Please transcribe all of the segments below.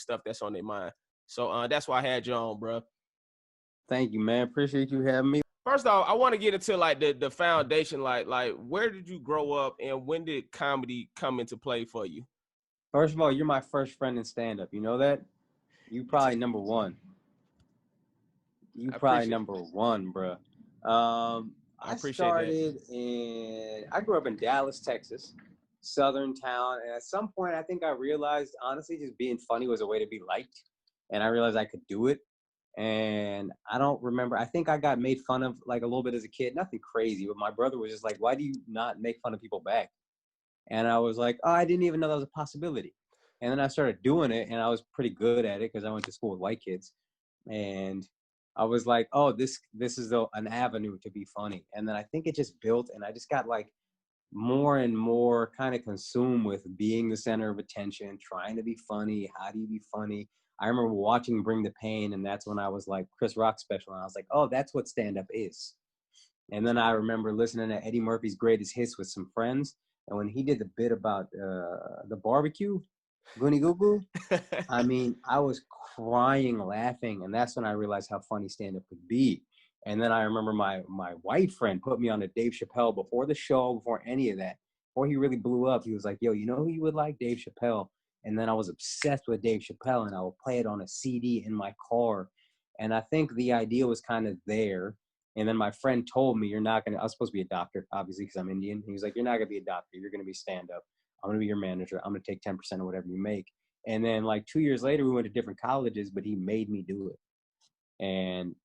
stuff that's on their mind. So that's why I had you on, bro. Thank you, man. Appreciate you having me. First off, I want to get into like the foundation, like where did you grow up and when did comedy come into play for you? First of all, you're my first friend in stand-up. You know that? You probably number one. You probably number one, bro. I started I grew up in Dallas, Texas, southern town. And at some point, I think I realized, honestly, just being funny was a way to be liked. And I realized I could do it. And I don't remember. I think I got made fun of like a little bit as a kid. Nothing crazy, but my brother was just like, why do you not make fun of people back? And I was like, oh, I didn't even know that was a possibility. And then I started doing it, and I was pretty good at it because I went to school with white kids. And I was like, oh, this is an avenue to be funny. And then I think it just built, and I just got like more and more kind of consumed with being the center of attention, trying to be funny. How do you be funny? I remember watching Bring the Pain, and that's when I was like Chris Rock special, and I was like, oh, that's what stand-up is. And then I remember listening to Eddie Murphy's Greatest Hits with some friends, and when he did the bit about the barbecue, Goonie Goo Goo, I mean, I was crying laughing, and that's when I realized how funny stand-up could be. And then I remember my white friend put me on to Dave Chappelle before the show, before any of that, before he really blew up. He was like, yo, you know who you would like? Dave Chappelle. And then I was obsessed with Dave Chappelle, and I would play it on a CD in my car. And I think the idea was kind of there. And then my friend told me, I was supposed to be a doctor, obviously, because I'm Indian. He was like, you're not going to be a doctor. You're going to be stand-up. I'm going to be your manager. I'm going to take 10% of whatever you make. And then like 2 years later, we went to different colleges, but he made me do it. And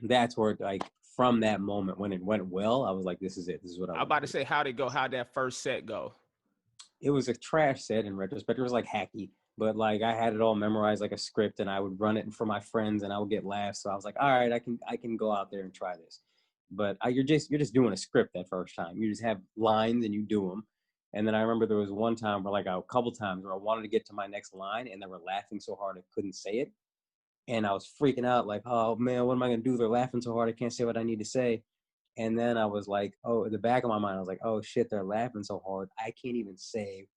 that's where, like, from that moment, when it went well, I was like, this is it. This is what I'm about to say. How'd it go? How'd that first set go? It was a trash set in retrospect. It was like hacky, but like I had it all memorized like a script, and I would run it for my friends, and I would get laughs. So I was like, all right, I can go out there and try this. But you're just doing a script that first time. You just have lines and you do them. And then I remember there was one time where, like, a couple times where I wanted to get to my next line, and they were laughing so hard I couldn't say it. And I was freaking out, like, oh man, what am I gonna do? They're laughing so hard I can't say what I need to say. And then I was like, oh, in the back of my mind, I was like, oh shit, they're laughing so hard I can't even say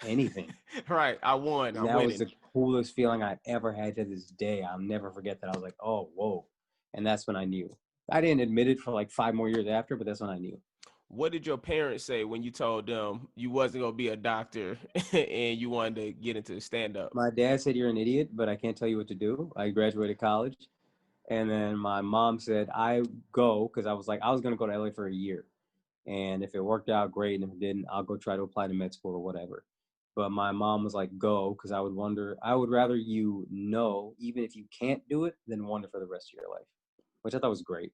anything. Right, I won. That was the coolest feeling I've ever had to this day. I'll never forget that. I was like, oh, whoa. And that's when I knew. I didn't admit it for like 5 more years after, but that's when I knew. What did your parents say when you told them you wasn't going to be a doctor and you wanted to get into stand-up? My dad said, you're an idiot, but I can't tell you what to do. I graduated college. And then my mom said, I go, because I was like, I was going to go to LA for a year. And if it worked out, great. And if it didn't, I'll go try to apply to med school or whatever. But my mom was like, go, because I would rather you know, even if you can't do it, than wonder for the rest of your life, which I thought was great.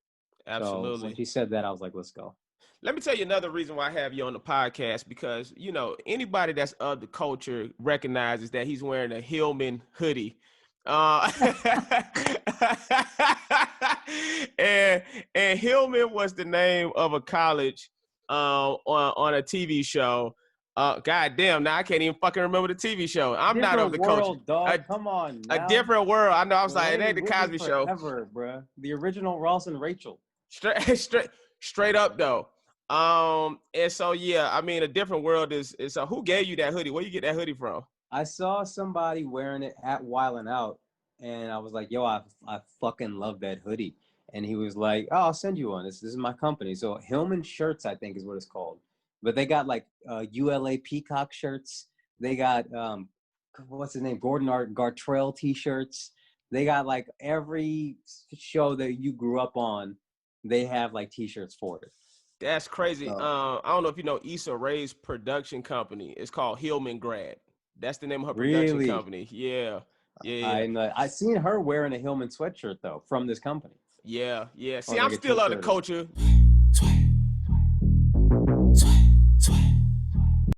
Absolutely. So when she said that, I was like, let's go. Let me tell you another reason why I have you on the podcast, because, you know, anybody that's of the culture recognizes that he's wearing a Hillman hoodie. And Hillman was the name of a college on a TV show. God damn, now I can't even fucking remember the TV show. I'm not of the culture. Dog. Come on. A different world. I know. I was like, it ain't the Cosby Show. Ever, bro. The original Ross and Rachel. Straight up though. And so yeah, I mean, a different world is. So who gave you that hoodie? Where you get that hoodie from? I saw somebody wearing it at Wildin' Out, and I was like, yo, I fucking love that hoodie. And he was like, oh, I'll send you one. This is my company. So Hillman Shirts, I think is what it's called. But they got like ULA Peacock shirts. They got, what's his name? Gordon Gartrell t-shirts. They got like every show that you grew up on, they have like t-shirts for it. That's crazy. I don't know if you know Issa Rae's production company. It's called Hillman Grad. That's the name of her production company. Yeah. I seen her wearing a Hillman sweatshirt though from this company. Yeah. See, I'm still of the culture.